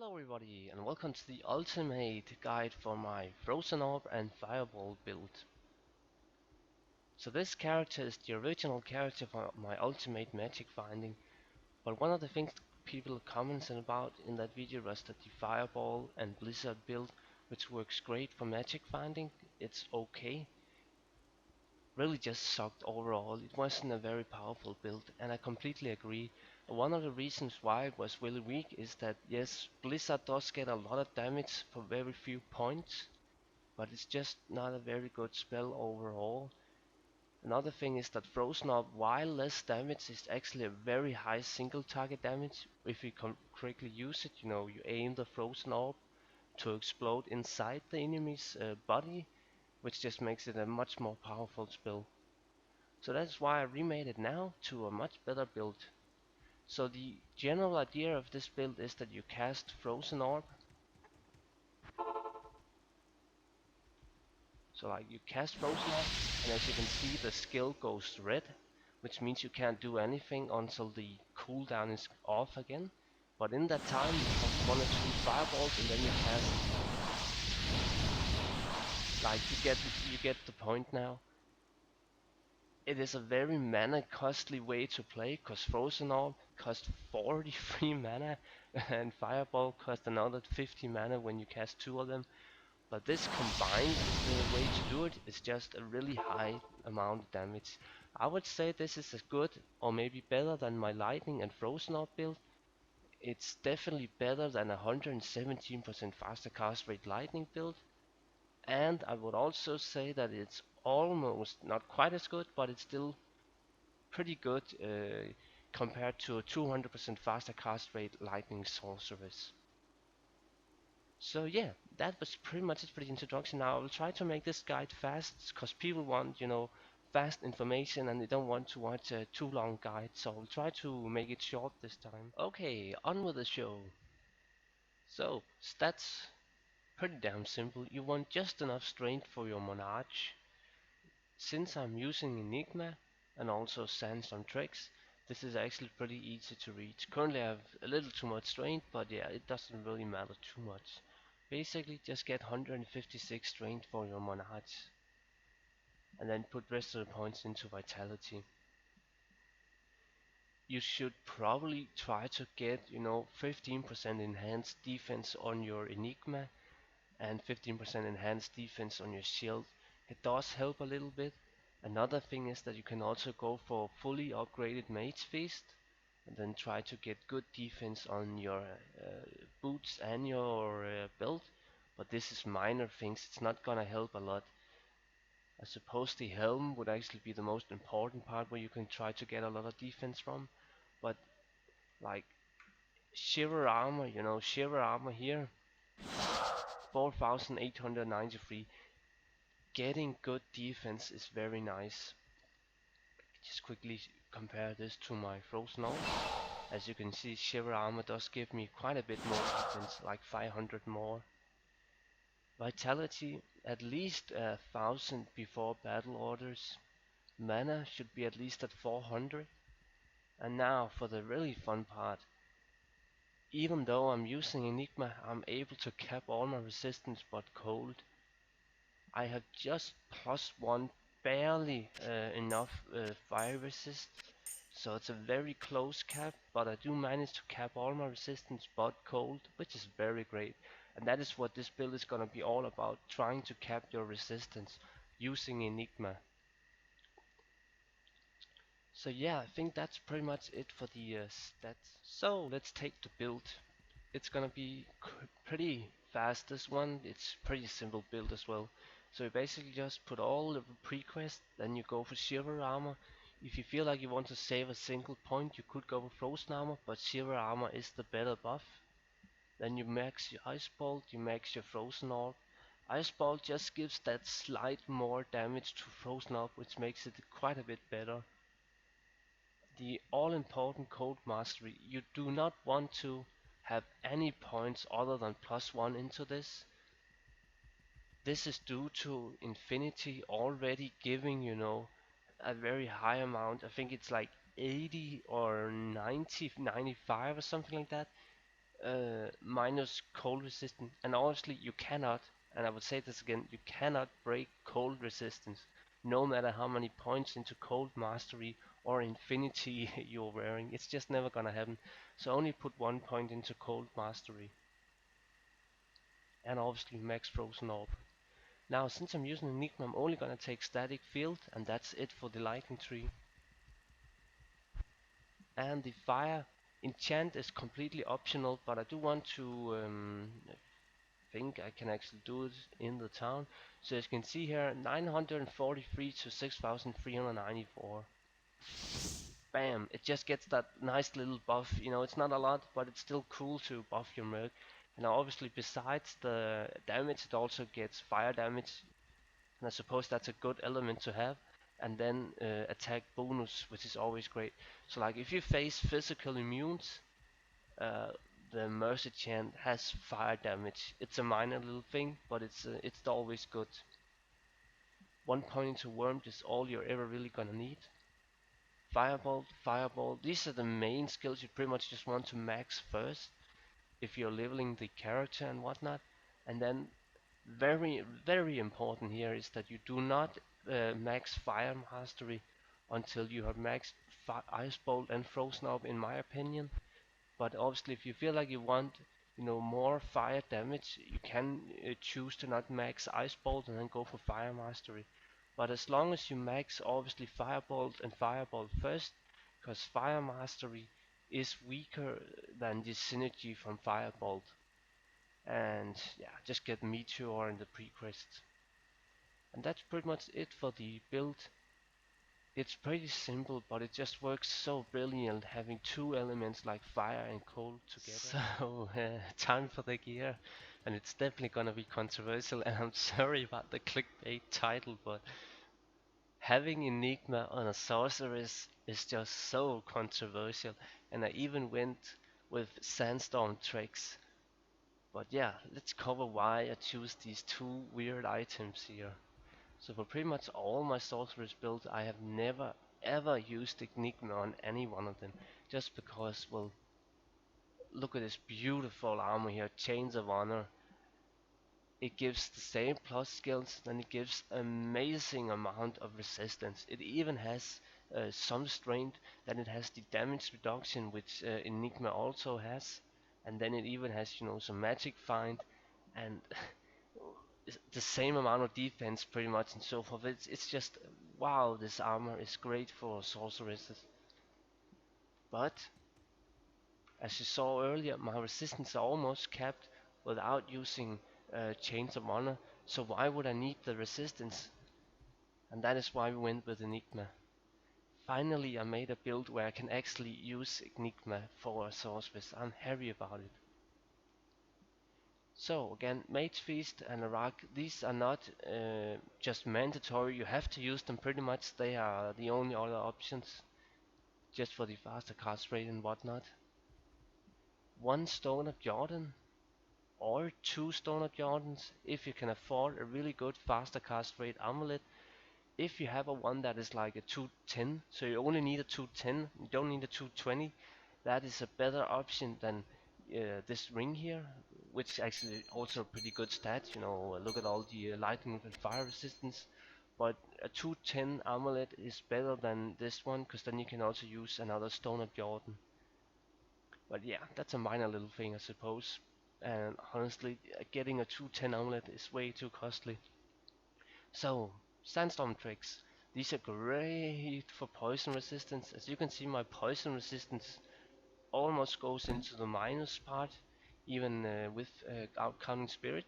Hello everybody and welcome to the ultimate guide for my Frozen Orb and Fireball build. So this character is the original character for my ultimate magic finding, but one of the things people commented about in that video was that the Fireball and Blizzard build, which works great for magic finding, it's okay, really just sucked overall. It wasn't a very powerful build, and I completely agree. One of the reasons why it was really weak is that yes, Blizzard does get a lot of damage for very few points, but it's just not a very good spell overall. Another thing is that Frozen Orb, while less damage, is actually a very high single target damage. If you correctly use it, you aim the Frozen Orb to explode inside the enemy's body, which just makes it a much more powerful spell. So that's why I remade it now to a much better build. So the general idea of this build is that you cast Frozen Orb. So like you cast Frozen Orb, and as you can see the skill goes red, which means you can't do anything until the cooldown is off again. But in that time you have 1 or 2 fireballs and then you cast. Like you get the point now. It is a very mana costly way to play, cause Frozen Orb costs 43 mana and Fireball costs another 50 mana when you cast 2 of them. But this combined way to do it is just a really high amount of damage. I would say this is as good or maybe better than my Lightning and Frozen Orb build. It's definitely better than a 117% faster cast rate Lightning build. And I would also say that it's almost not quite as good, but it's still pretty good compared to a 200% faster cast rate Lightning Sorceress. So yeah, that was pretty much it for the introduction. Now I will try to make this guide fast, because people want, fast information and they don't want to watch a too long guide, so I'll try to make it short this time. Okay, on with the show. So, stats, pretty damn simple. You want just enough strength for your Monarch. Since I'm using Enigma and also Sandstorm tricks, this is actually pretty easy to reach. Currently I have a little too much strength, but yeah, it doesn't really matter too much. Basically just get 156 strength for your Monarch and then put rest of the points into vitality. You should probably try to get 15% enhanced defense on your Enigma and 15% enhanced defense on your shield. It does help a little bit. Another thing is that you can also go for fully upgraded Mage Fist and then try to get good defense on your boots and your belt. But this is minor things, it's not gonna help a lot. I suppose the helm would actually be the most important part where you can try to get a lot of defense from. But like Shiver Armor, Shiver Armor here, 4893. Getting good defense is very nice. Just quickly compare this to my Frozen Orb. As you can see, Shiver Armor does give me quite a bit more defense, like 500 more. Vitality, at least 1000 before battle orders. Mana should be at least at 400. And now for the really fun part. Even though I'm using Enigma, I'm able to cap all my resistance but cold. I have just +1, barely enough fire resist, so it's a very close cap, but I do manage to cap all my resistance but cold, which is very great. And that is what this build is gonna be all about, trying to cap your resistance using Enigma. So yeah, I think that's pretty much it for the stats. So let's take the build. It's gonna be pretty fast, this one. It's pretty simple build as well. So you basically just put all the pre-quest, then you go for Shiver Armor. If you feel like you want to save a single point, you could go for Frozen Armor, but Shiver Armor is the better buff. Then you max your Ice Bolt, you max your Frozen Orb. Ice Bolt just gives that slight more damage to Frozen Orb, which makes it quite a bit better. The all-important Cold Mastery, you do not want to have any points other than +1 into this. This is due to Infinity already giving, a very high amount. I think it's like 80 or 90, 95 or something like that. minus cold resistance, and honestly, you cannot, and I would say this again, you cannot break cold resistance, no matter how many points into cold mastery or infinity you're wearing. It's just never gonna happen. So only put 1 point into cold mastery, and obviously max frozen orb. Now, since I'm using Enigma, I'm only gonna take static field, and that's it for the lightning tree. And the fire enchant is completely optional, but I do want to think I can actually do it in the town. So as you can see here, 943 to 6,394. Bam! It just gets that nice little buff. You know, it's not a lot, but it's still cool to buff your merc. And obviously, besides the damage, it also gets fire damage, and I suppose that's a good element to have. And then attack bonus, which is always great. So like if you face physical immunes, uh, the Mercy Chant has fire damage. It's a minor little thing, but it's always good. 1 point into Worm is all you're ever really gonna need. Firebolt, Firebolt. These are the main skills you pretty much just want to max first if you're leveling the character and whatnot. And then very important here is that you do not max Fire Mastery until you have maxed Ice Bolt and Frozen Orb, in my opinion. But obviously, if you feel like you want, more fire damage, you can choose to not max Ice Bolt and then go for Fire Mastery. But as long as you max, obviously, Firebolt and Firebolt first, because Fire Mastery is weaker than the synergy from Firebolt. And yeah, just get Meteor in the pre-quest. And that's pretty much it for the build. It's pretty simple, but it just works so brilliant having two elements like fire and cold together. So, time for the gear. And it's definitely gonna be controversial, and I'm sorry about the clickbait title, but having Enigma on a Sorceress is just so controversial, and I even went with Sandstorm tricks. But yeah, let's cover why I choose these two weird items here. So for pretty much all my sorceress builds, I have never ever used Enigma on any one of them. Just because, well, look at this beautiful armor here, Chains of Honor. It gives the same plus skills, and it gives amazing amount of resistance. It even has some strength, then it has the damage reduction, which Enigma also has. And then it even has, some magic find, and the same amount of defense pretty much and so forth. It's just wow, this armor is great for sorceresses. But as you saw earlier, my resistance are almost capped without using Chains of Honor. So why would I need the resistance? And that is why we went with Enigma. Finally, I made a build where I can actually use Enigma for a sorceress. I'm happy about it. So again, Mage Feast and Arak, these are not just mandatory, you have to use them pretty much, they are the only other options, just for the faster cast rate and whatnot. One Stone of Jordan, or two Stone of Jordans, if you can afford a really good faster cast rate amulet. If you have a one that is like a 210, so you only need a 210, you don't need a 220, that is a better option than this ring here, which actually also a pretty good stat. Look at all the lightning and fire resistance. But a 210 amulet is better than this one, because then you can also use another Stone of Jordan. But yeah, that's a minor little thing, I suppose. And honestly, getting a 210 amulet is way too costly. So, Sandstorm tricks. These are great for poison resistance. As you can see, my poison resistance almost goes into the minus part, even without counting spirit.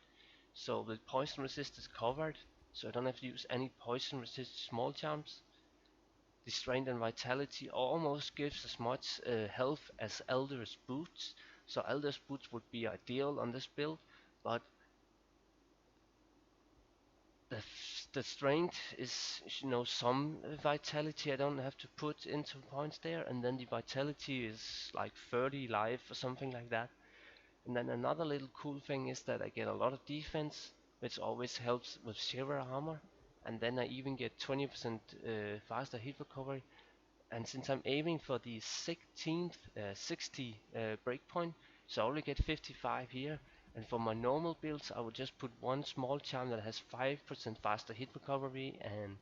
So the poison resist is covered, so I don't have to use any poison resist small charms. The strength and vitality almost gives as much health as Aldurs boots, so Aldurs boots would be ideal on this build, but the strength is, some vitality I don't have to put into points there, and then the vitality is like 30 life or something like that. And then another little cool thing is that I get a lot of defense, which always helps with Shiver armor, and then I even get 20% faster hit recovery. And since I'm aiming for the 16th, 60 breakpoint, So I only get 55 here. And for my normal builds, I would just put one small charm that has 5% faster hit recovery and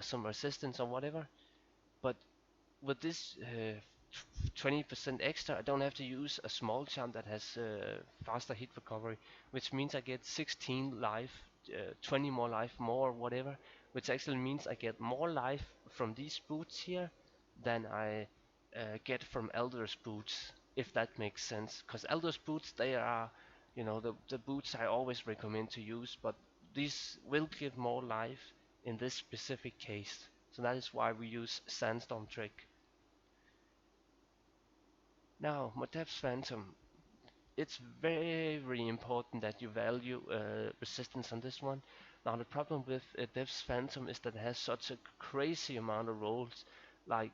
some resistance or whatever. But with this 20% extra, I don't have to use a small charm that has faster hit recovery, which means I get 16 life, 20 more life more, whatever, which actually means I get more life from these boots here than I get from Aldurs boots, if that makes sense. Because Aldurs boots, they are, the boots I always recommend to use, but these will give more life in this specific case. So that is why we use Sandstorm Trick. Now, Modep's Phantom. It's very important that you value resistance on this one. Now, the problem with Dev's Phantom is that it has such a crazy amount of rolls. Like,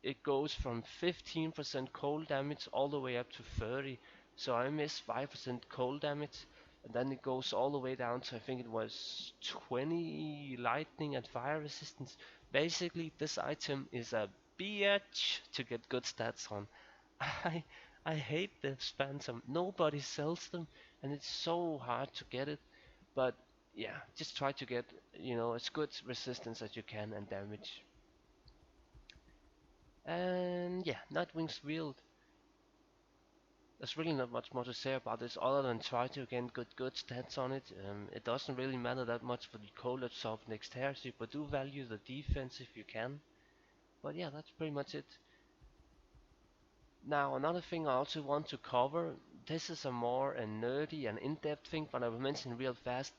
it goes from 15% cold damage all the way up to 30. So I miss 5% cold damage, and then it goes all the way down to, I think it was 20 lightning and fire resistance. Basically, this item is a bitch to get good stats on. I I hate this Phantom. Nobody sells them, and it's so hard to get it. But yeah, just try to get as good resistance as you can and damage. And yeah, Nightwing's Wield. There's really not much more to say about this other than try to get good stats on it. It doesn't really matter that much for the cold absorb dexterity, but do value the defense if you can. But yeah, that's pretty much it. Now, another thing I also want to cover, this is a more nerdy and in-depth thing, but I will mention real fast.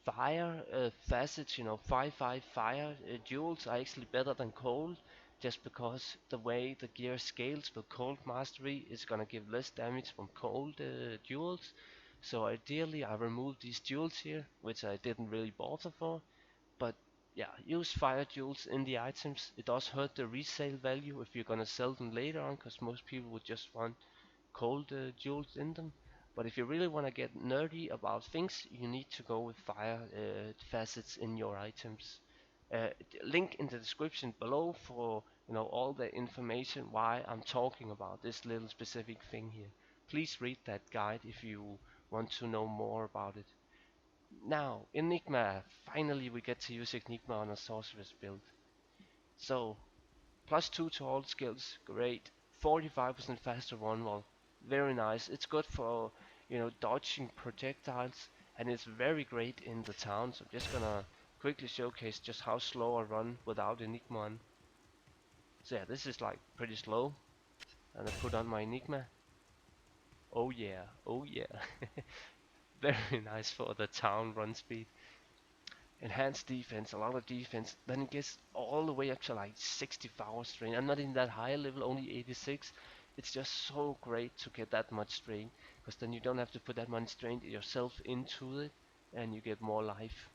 Fire facets, 5/5 fire duels are actually better than cold, just because the way the gear scales with cold mastery is gonna give less damage from cold duels. So ideally, I removed these duels here, which I didn't really bother for. But yeah, use fire jewels in the items. It does hurt the resale value if you're gonna sell them later on, because most people would just want cold jewels in them. But if you really want to get nerdy about things, you need to go with fire facets in your items. Link in the description below for all the information why I'm talking about this little specific thing here. Please read that guide if you want to know more about it. Now, Enigma. Finally, we get to use Enigma on a Sorceress build. So, +2 to all skills, great. 45% faster run wall, very nice. It's good for, dodging projectiles, and it's very great in the town. So I'm just gonna quickly showcase just how slow I run without Enigma on. So yeah, this is like pretty slow. And I put on my Enigma. Oh yeah, oh yeah. Very nice for the town run speed. Enhanced defense, a lot of defense. Then it gets all the way up to like 64 strain. I'm not in that high level, only 86. It's just so great to get that much strain, because then you don't have to put that much strain yourself into it, and you get more life.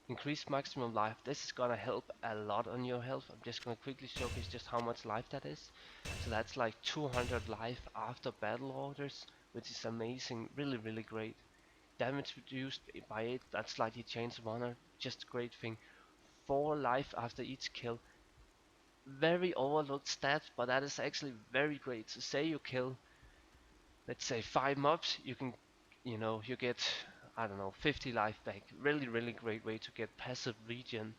Increased maximum life. This is gonna help a lot on your health. I'm just gonna quickly showcase just how much life that is. So that's like 200 life after battle orders, which is amazing. Really, really great. Damage reduced by 8, that's slightly chance of honor, just a great thing. 4 life after each kill. Very overlooked stat, but that is actually very great. So say you kill, let's say 5 mobs, you can, you get, I don't know, 50 life back. Really, really great way to get passive regen.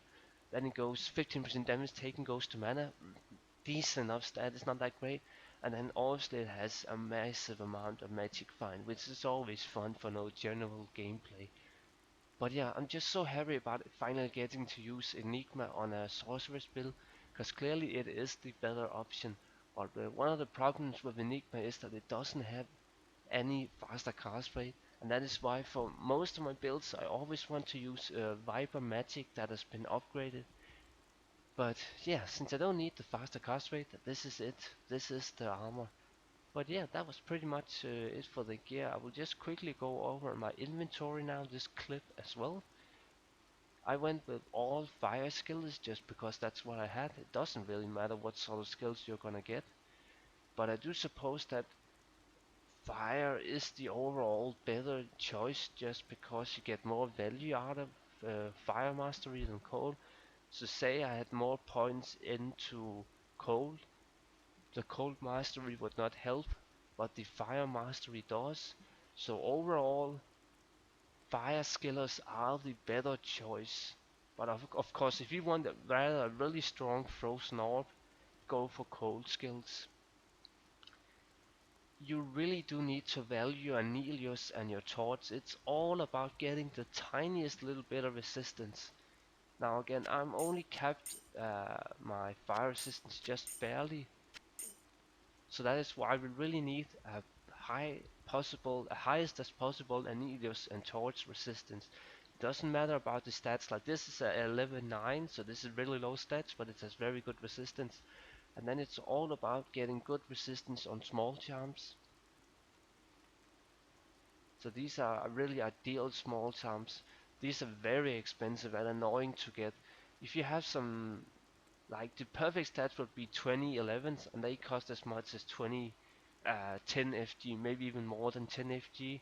Then it goes 15% damage taken goes to mana. Decent enough stat, it's not that great. And then obviously it has a massive amount of magic find, which is always fun for no general gameplay. But yeah, I'm just so happy about finally getting to use Enigma on a Sorceress build, because clearly it is the better option. But one of the problems with Enigma is that it doesn't have any faster cast rate, and that is why for most of my builds I always want to use Viper Magic that has been upgraded. But yeah, since I don't need the faster cast rate, this is it. This is the armor. But yeah, that was pretty much it for the gear. I will just quickly go over my inventory now, this clip as well. I went with all fire skills just because that's what I had. It doesn't really matter what sort of skills you're gonna get. But I do suppose that fire is the overall better choice just because you get more value out of fire mastery than cold. So say I had more points into cold, The cold mastery would not help, but the fire mastery does. So overall, fire skillers are the better choice. But of course, if you want a really strong frozen orb, go for cold skills. You really do need to value your Nelius and your torch. It's all about getting the tiniest little bit of resistance. Now again, I'm only capped my fire resistance just barely, so that is why we really need a highest as possible Nelius and torch resistance. It doesn't matter about the stats, like this is a 11-9, so this is really low stats, but it has very good resistance. And then it's all about getting good resistance on small charms. So these are really ideal small charms. These are very expensive and annoying to get. If you have some, like the perfect stats would be 20 11s, and they cost as much as 10 FG, maybe even more than 10 FG.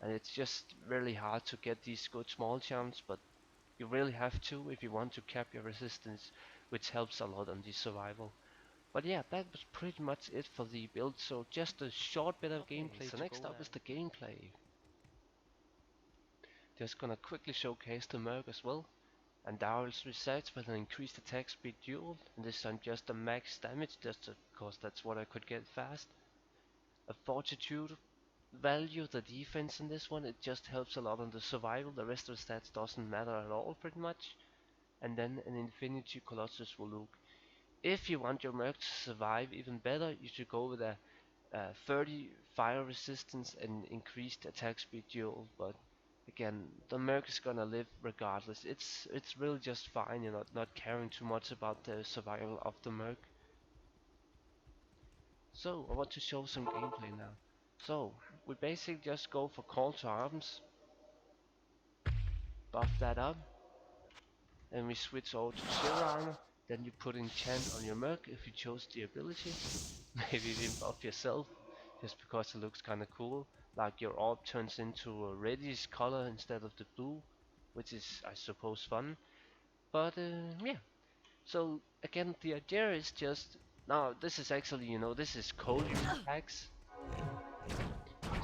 And it's just really hard to get these good small charms, but you really have to if you want to cap your resistance, which helps a lot on the survival. But yeah, that was pretty much it for the build, so just a short bit of gameplay. So next up is the gameplay. Just gonna quickly showcase the Merc as well. And Daryl's resets with an increased attack speed dual, and this time just a max damage, just because that's what I could get fast. A fortitude value, the defense in this one, it just helps a lot on the survival, the rest of the stats doesn't matter at all pretty much. And then an infinity Colossus Voluk. If you want your Merc to survive even better, you should go with a 30 fire resistance and increased attack speed dual, but again, the Merc is gonna live regardless. It's really just fine, you're not caring too much about the survival of the Merc. So I want to show some gameplay now. So we basically just go for call to arms, buff that up, then we switch over to zero armor. Then you put enchant on your Merc if you chose the ability. Maybe even buff yourself, just because it looks kinda cool. Like your orb turns into a reddish color instead of the blue, which is, I suppose, fun. But yeah, so again, the idea is just, now this is actually, this is cold attacks.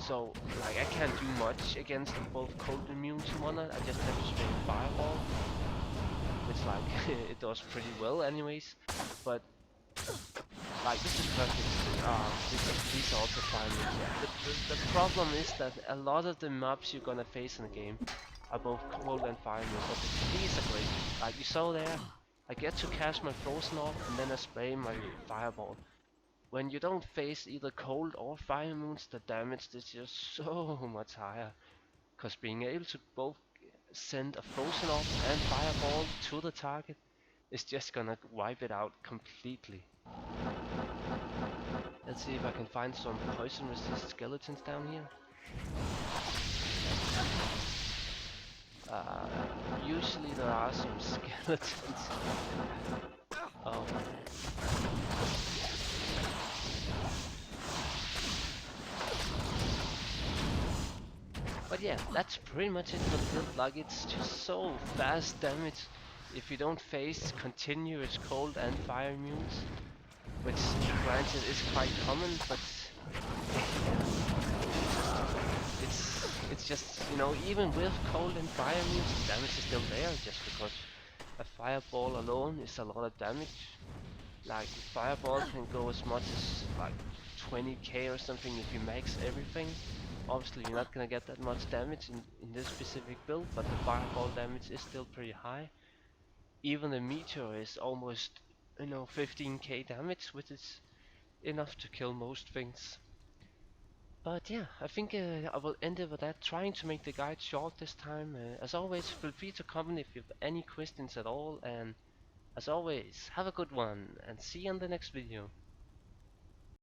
So like I can't do much against both cold and immune to mana. I just have to straight fireball, which like it does pretty well anyways. But like this is perfect. These are also fine. The problem is that a lot of the mobs you're gonna face in the game are both cold and fire immune, but these are great. Like you saw there, I get to cast my frozen orb and then I spray my fireball. When you don't face either cold or fire immunes, the damage is just so much higher. Cause being able to both send a frozen orb and fireball to the target is just gonna wipe it out completely. Let's see if I can find some poison resist skeletons down here. Usually there are some skeletons. Oh. But yeah, that's pretty much it for the build. Like it's just so fast damage if you don't face continuous cold and fire immunes, which granted is quite common, but it's just, even with cold and fire immunes, the damage is still there, just because a fireball alone is a lot of damage. Like fireball can go as much as like 20k or something if you max everything. Obviously you're not gonna get that much damage in this specific build, but the fireball damage is still pretty high. Even the meteor is almost 15k damage, which is enough to kill most things. But yeah, I think I will end it with that, trying to make the guide short this time. As always, feel free to comment if you have any questions at all, and as always, have a good one, and see you on the next video.